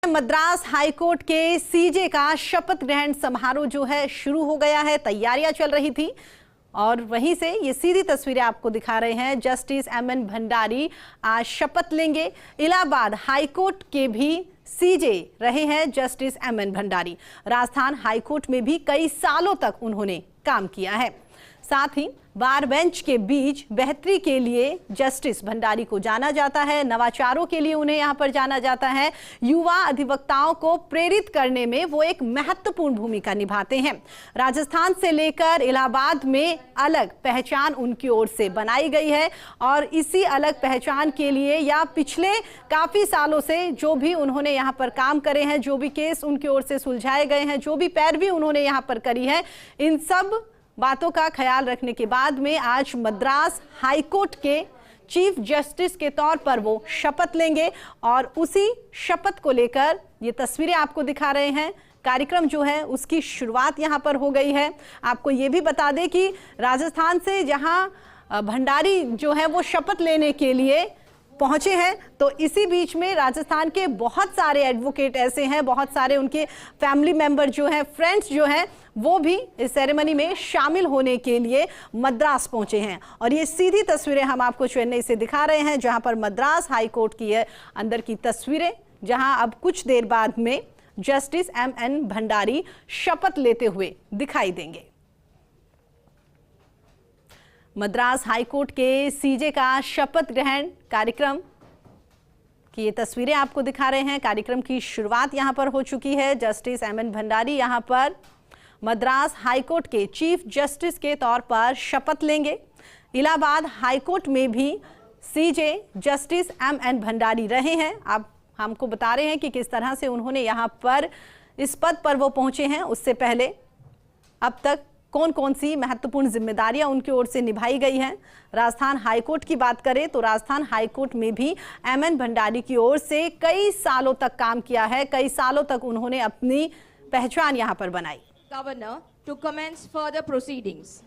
Madras high court के सीजे का शपथ ग्रहण समारोह जो है शुरू हो गया है। तैयारियां चल रही थी और वहीं से ये सीधी तस्वीरें आपको दिखा रहे हैं। जस्टिस एमएन भंडारी आज शपथ लेंगे। इलाहाबाद हाईकोर्ट के भी सीजे रहे हैं justice MN Bhandari. Rajasthan high court में भी कई सालों तक उन्होंने काम किया है। साथ ही बार बेंच के बीच बेहतरी के लिए जस्टिस भंडारी को जाना जाता है। नवाचारों के लिए उन्हें यहां पर जाना जाता है। युवा अधिवक्ताओं को प्रेरित करने में वो एक महत्वपूर्ण भूमिका निभाते हैं। राजस्थान से लेकर इलाहाबाद में अलग पहचान उनकी ओर से बनाई गई है और इसी अलग पहचान के लिए या पिछले काफी सालों से जो भी उन्होंने यहां पर काम करे हैं, जो भी केस उनकी ओर से सुलझाए गए हैं, जो भी पैरवी उन्होंने यहां पर करी है, इन सब बातों का ख्याल रखने के बाद में आज मद्रास हाईकोर्ट के चीफ जस्टिस के तौर पर वो शपथ लेंगे और उसी शपथ को लेकर ये तस्वीरें आपको दिखा रहे हैं। कार्यक्रम जो है उसकी शुरुआत यहां पर हो गई है। आपको ये भी बता दें कि राजस्थान से जहां भंडारी जो है वो शपथ लेने के लिए पहुंचे हैं, तो इसी बीच में राजस्थान के बहुत सारे एडवोकेट ऐसे हैं, बहुत सारे उनके फैमिली मेंबर जो हैं, फ्रेंड्स जो हैं, वो भी इस सेरेमनी में शामिल होने के लिए मद्रास पहुंचे हैं। और ये सीधी तस्वीरें हम आपको चेन्नई से दिखा रहे हैं, जहां पर मद्रास हाईकोर्ट की है अंदर की तस्वीरें, जहां अब कुछ देर बाद में जस्टिस एमएन भंडारी शपथ लेते हुए दिखाई देंगे। मद्रास हाईकोर्ट के सीजे का शपथ ग्रहण कार्यक्रम की ये तस्वीरें आपको दिखा रहे हैं। कार्यक्रम की शुरुआत यहां पर हो चुकी है। जस्टिस एमएन भंडारी यहां पर मद्रास हाईकोर्ट के चीफ जस्टिस के तौर पर शपथ लेंगे। इलाहाबाद हाईकोर्ट में भी सीजे जस्टिस एमएन भंडारी रहे हैं। अब हमको बता रहे हैं कि किस तरह से उन्होंने यहां पर इस पद पर वो पहुंचे हैं। उससे पहले अब तक कौन कौन सी महत्वपूर्ण जिम्मेदारियां उनकी ओर से निभाई गई हैं। राजस्थान हाईकोर्ट की बात करें तो राजस्थान हाईकोर्ट में भी एमएन भंडारी की ओर से कई सालों तक काम किया है। कई सालों तक उन्होंने अपनी पहचान यहां पर बनाई। Governor to commence further proceedings.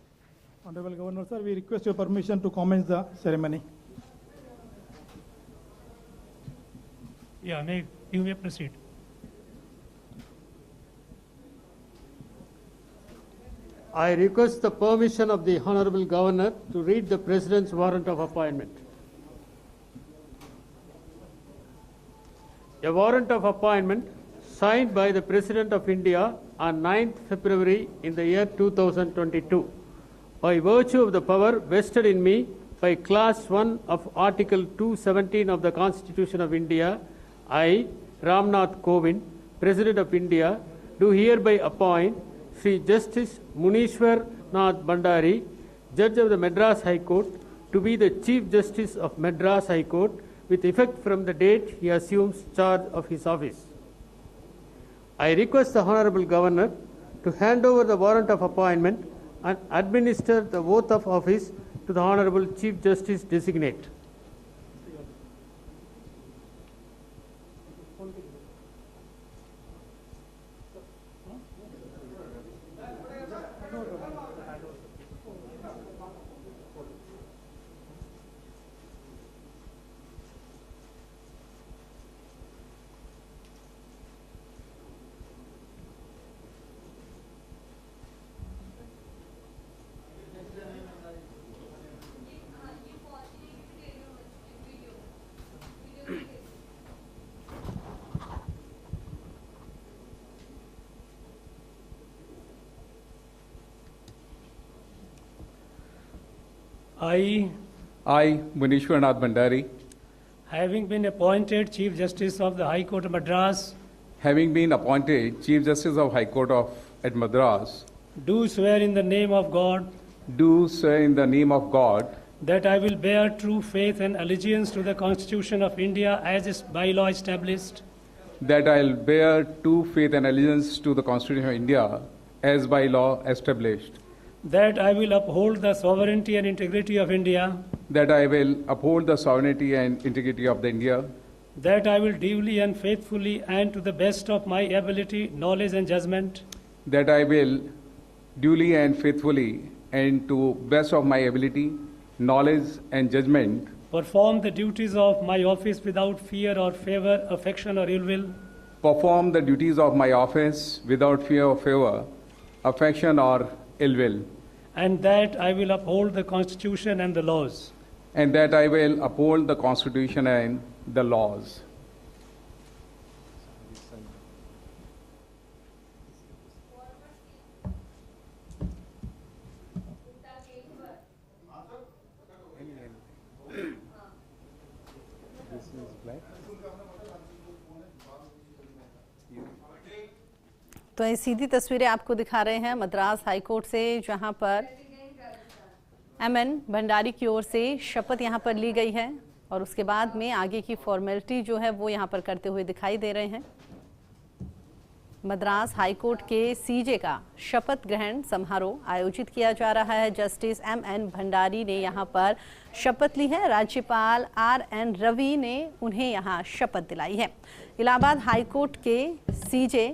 Honorable Governor, sir, we request your permission to commence the ceremony. Yeah, you may proceed. I request the permission of the Honorable Governor to read the President's warrant of appointment. A warrant of appointment signed by the President of India on 9th February in the year 2022. By virtue of the power vested in me by Class 1 of Article 217 of the Constitution of India, I, Ramnath Kovind, President of India, do hereby appoint Sri Justice Munishwar Nath Bhandari, Judge of the Madras High Court, to be the Chief Justice of Madras High Court with effect from the date he assumes charge of his office. I request the Honorable Governor to hand over the warrant of appointment and administer the oath of office to the Honorable Chief Justice designate. I, Munishwar Nath Bhandari, having been appointed Chief Justice of the High Court of Madras, having been appointed Chief Justice of High Court at Madras, do swear in the name of God do swear in the name of God that I will bear true faith and allegiance to the Constitution of India as is by law established, that I will bear true faith and allegiance to the Constitution of India as by law established, that I will uphold the sovereignty and integrity of India, that I will uphold the sovereignty and integrity of the India, that I will duly and faithfully and to the best of my ability, knowledge and judgment, that I will duly and faithfully and to best of my ability, knowledge and judgment perform the duties of my office without fear or favor, affection or ill will, perform the duties of my office without fear of favor, affection, or ill will, and that I will uphold the Constitution and the laws and that I will uphold the Constitution and the laws. तो ये सीधी तस्वीरें आपको दिखा रहे हैं Madras high court से, जहां पर एमएन भंडारी की ओर से शपथ यहां पर ली गई है और उसके बाद में आगे की फॉर्मेलिटी जो है वो यहां पर करते हुए दिखाई दे रहे हैं। मद्रास हाईकोर्ट के सीजे का शपथ ग्रहण समारोह आयोजित किया जा रहा है। जस्टिस एमएन भंडारी ने यहां पर शपथ ली है। राज्यपाल आरएन रवि ने उन्हें यहां शपथ दिलाई है। इलाहाबाद हाईकोर्ट के सीजे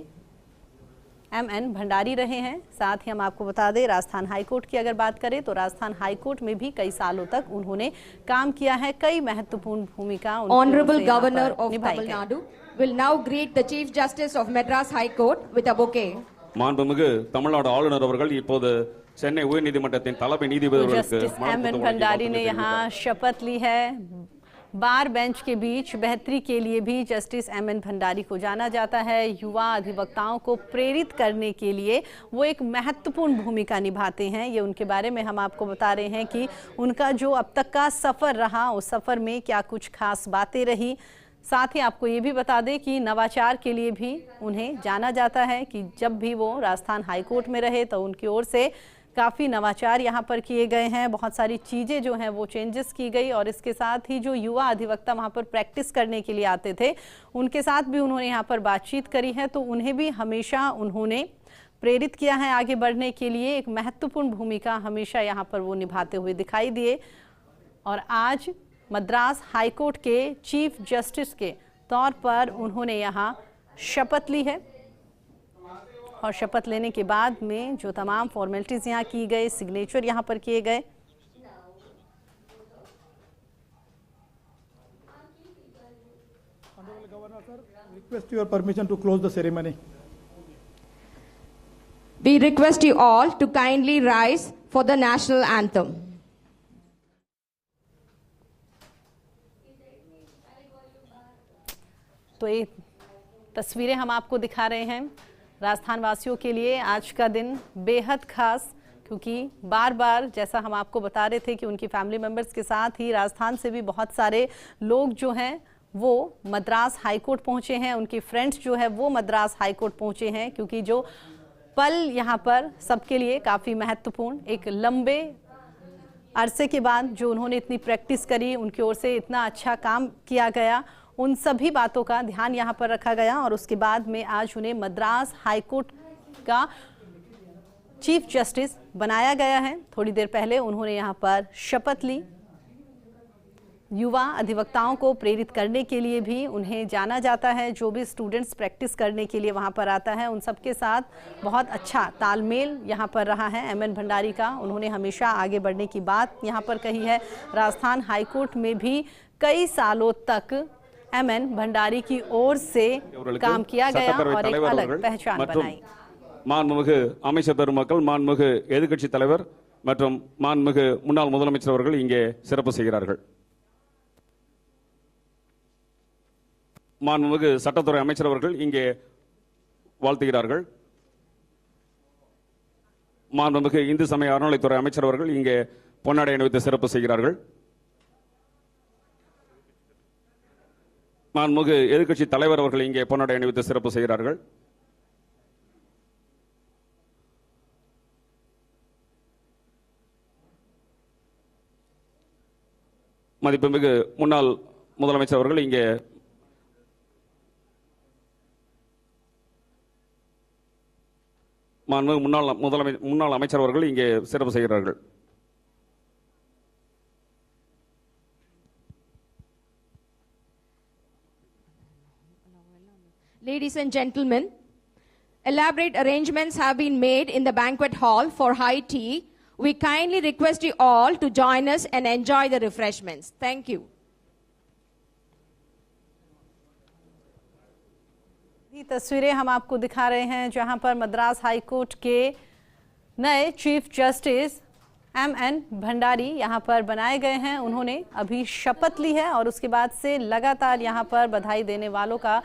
एमएन भंडारी रहे हैं। साथ ही हम आपको बता दें, राजस्थान हाईकोर्ट की अगर बात करें तो राजस्थान हाईकोर्ट में भी कई सालों तक उन्होंने काम किया है। कई महत्वपूर्ण भूमिका Honorable Governor of Tamil Nadu will now greet the Chief Justice of Madras High Court with a bouquet. மாண்புமிகு தமிழ்நாடு ஆளுநர் அவர்கள் இப்போது சென்னை உயர்நீதிமன்றத்தின் தலைமை நீதிபதி அவர்களுக்கு जस्टिस एमएन भंडारी ने यहाँ शपथ ली है। बार बेंच के बीच बेहतरी के लिए भी जस्टिस एमएन भंडारी को जाना जाता है। युवा अधिवक्ताओं को प्रेरित करने के लिए वो एक महत्वपूर्ण भूमिका निभाते हैं। ये उनके बारे में हम आपको बता रहे हैं कि उनका जो अब तक का सफ़र रहा, उस सफ़र में क्या कुछ खास बातें रही। साथ ही आपको ये भी बता दें कि नवाचार के लिए भी उन्हें जाना जाता है कि जब भी वो राजस्थान हाईकोर्ट में रहे तो उनकी ओर से काफ़ी नवाचार यहाँ पर किए गए हैं। बहुत सारी चीज़ें जो हैं वो चेंजेस की गई और इसके साथ ही जो युवा अधिवक्ता वहाँ पर प्रैक्टिस करने के लिए आते थे उनके साथ भी उन्होंने यहाँ पर बातचीत करी है। तो उन्हें भी हमेशा उन्होंने प्रेरित किया है आगे बढ़ने के लिए। एक महत्वपूर्ण भूमिका हमेशा यहाँ पर वो निभाते हुए दिखाई दिए और आज मद्रास हाईकोर्ट के चीफ जस्टिस के तौर पर उन्होंने यहाँ शपथ ली है और शपथ लेने के बाद में जो तमाम फॉर्मेलिटीज़ यहाँ की गई, सिग्नेचर यहाँ पर किए गए। Honorable Governor, sir, request your permission to close the ceremony. We request you all to kindly rise for the national anthem. तो ये तस्वीरें हम आपको दिखा रहे हैं। राजस्थान वासियों के लिए आज का दिन बेहद खास, क्योंकि बार बार जैसा हम आपको बता रहे थे कि उनकी फैमिली मेंबर्स के साथ ही राजस्थान से भी बहुत सारे लोग जो हैं वो मद्रास हाईकोर्ट पहुंचे हैं। उनके फ्रेंड्स जो है वो मद्रास हाईकोर्ट पहुंचे हैं, क्योंकि जो पल यहाँ पर सबके लिए काफ़ी महत्वपूर्ण, एक लंबे अरसे के बाद जो उन्होंने इतनी प्रैक्टिस करी, उनकी ओर से इतना अच्छा काम किया गया, उन सभी बातों का ध्यान यहाँ पर रखा गया और उसके बाद में आज उन्हें मद्रास हाईकोर्ट का चीफ जस्टिस बनाया गया है। थोड़ी देर पहले उन्होंने यहाँ पर शपथ ली। युवा अधिवक्ताओं को प्रेरित करने के लिए भी उन्हें जाना जाता है। जो भी स्टूडेंट्स प्रैक्टिस करने के लिए वहाँ पर आता है उन सबके साथ बहुत अच्छा तालमेल यहाँ पर रहा है एमएन भंडारी का। उन्होंने हमेशा आगे बढ़ने की बात यहाँ पर कही है। राजस्थान हाईकोर्ट में भी कई सालों तक एमएन भंडारी की ओर से काम किया गया और एक अलग पहचान बनाई। மாண்புமிகு அமைச்சர் பெருமக்கள், மாண்புமிகு எதிர்க்கட்சி தலைவர் மற்றும் மாண்புமிகு முன்னாள் முதலமைச்சர் அவர்கள் இங்கே சிறப்பு செய்கிறார்கள். மாண்புமிகு சட்டத்துறை அமைச்சர் அவர்கள் இங்கே வாழ்த்துகிறார்கள். மாண்புமிகு இந்து சமய அறநிலைத்துறை அமைச்சர் அவர்கள் இங்கே பொன்னாடை அணிவித்து சிறப்பு செய்கிறார்கள். மாண்புமிகு எதிர்க்கட்சி தலைவர் அவர்கள் இங்கே பொன்னாடை அணிவித்து சிறப்பு செய்கிறார்கள். மதிப்புமிகு முன்னாள் முதலமைச்சர் அவர்கள் இங்கே முன்னாள் அமைச்சர் அவர்கள் இங்கே சிறப்பு செய்கிறார்கள். Ladies and gentlemen, elaborate arrangements have been made in the banquet hall for high tea. We kindly request you all to join us and enjoy the refreshments. Thank you. ये तस्वीरें हम आपको दिखा रहे हैं जहां पर मद्रास हाई कोर्ट के नए चीफ जस्टिस एमएन भंडारी यहां पर बनाए गए हैं। उन्होंने अभी शपथ ली है और उसके बाद से लगातार यहां पर बधाई देने वालों का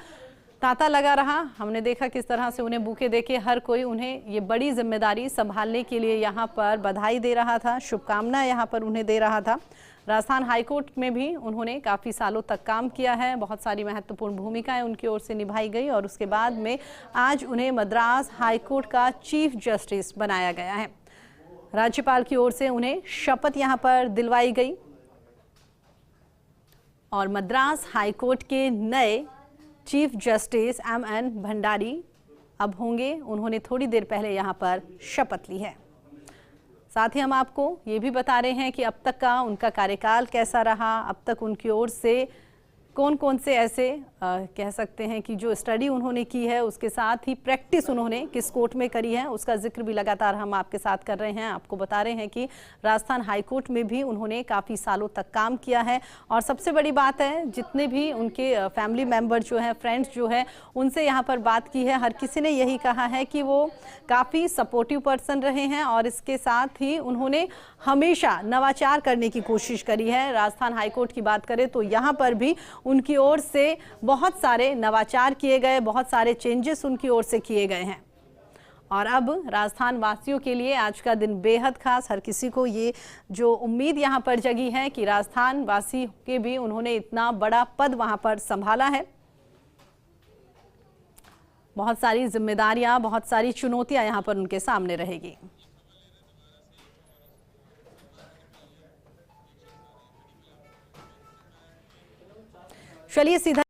तांता लगा रहा। हमने देखा किस तरह से उन्हें बुके देके हर कोई उन्हें ये बड़ी जिम्मेदारी संभालने के लिए यहाँ पर बधाई दे रहा था, शुभकामनाएं यहाँ पर उन्हें दे रहा था। राजस्थान हाईकोर्ट में भी उन्होंने काफ़ी सालों तक काम किया है, बहुत सारी महत्वपूर्ण भूमिकाएं उनकी ओर से निभाई गई और उसके बाद में आज उन्हें मद्रास हाईकोर्ट का चीफ जस्टिस बनाया गया है। राज्यपाल की ओर से उन्हें शपथ यहाँ पर दिलवाई गई और मद्रास हाईकोर्ट के नए चीफ जस्टिस एमएन भंडारी अब होंगे। उन्होंने थोड़ी देर पहले यहाँ पर शपथ ली है। साथ ही हम आपको ये भी बता रहे हैं कि अब तक का उनका कार्यकाल कैसा रहा, अब तक उनकी ओर से कौन कौन से ऐसे कह सकते हैं कि जो स्टडी उन्होंने की है, उसके साथ ही प्रैक्टिस उन्होंने किस कोर्ट में करी है, उसका जिक्र भी लगातार हम आपके साथ कर रहे हैं। आपको बता रहे हैं कि राजस्थान हाईकोर्ट में भी उन्होंने काफ़ी सालों तक काम किया है और सबसे बड़ी बात है, जितने भी उनके फैमिली मेम्बर जो हैं, फ्रेंड्स जो है, उनसे यहाँ पर बात की है, हर किसी ने यही कहा है कि वो काफ़ी सपोर्टिव पर्सन रहे हैं और इसके साथ ही उन्होंने हमेशा नवाचार करने की कोशिश करी है। राजस्थान हाईकोर्ट की बात करें तो यहाँ पर भी उनकी ओर से बहुत सारे नवाचार किए गए, बहुत सारे चेंजेस उनकी ओर से किए गए हैं और अब राजस्थान वासियों के लिए आज का दिन बेहद खास। हर किसी को ये जो उम्मीद यहाँ पर जगी है कि राजस्थान वासी के भी उन्होंने इतना बड़ा पद वहाँ पर संभाला है। बहुत सारी जिम्मेदारियां, बहुत सारी चुनौतियां यहाँ पर उनके सामने रहेगी। चलिए सीधा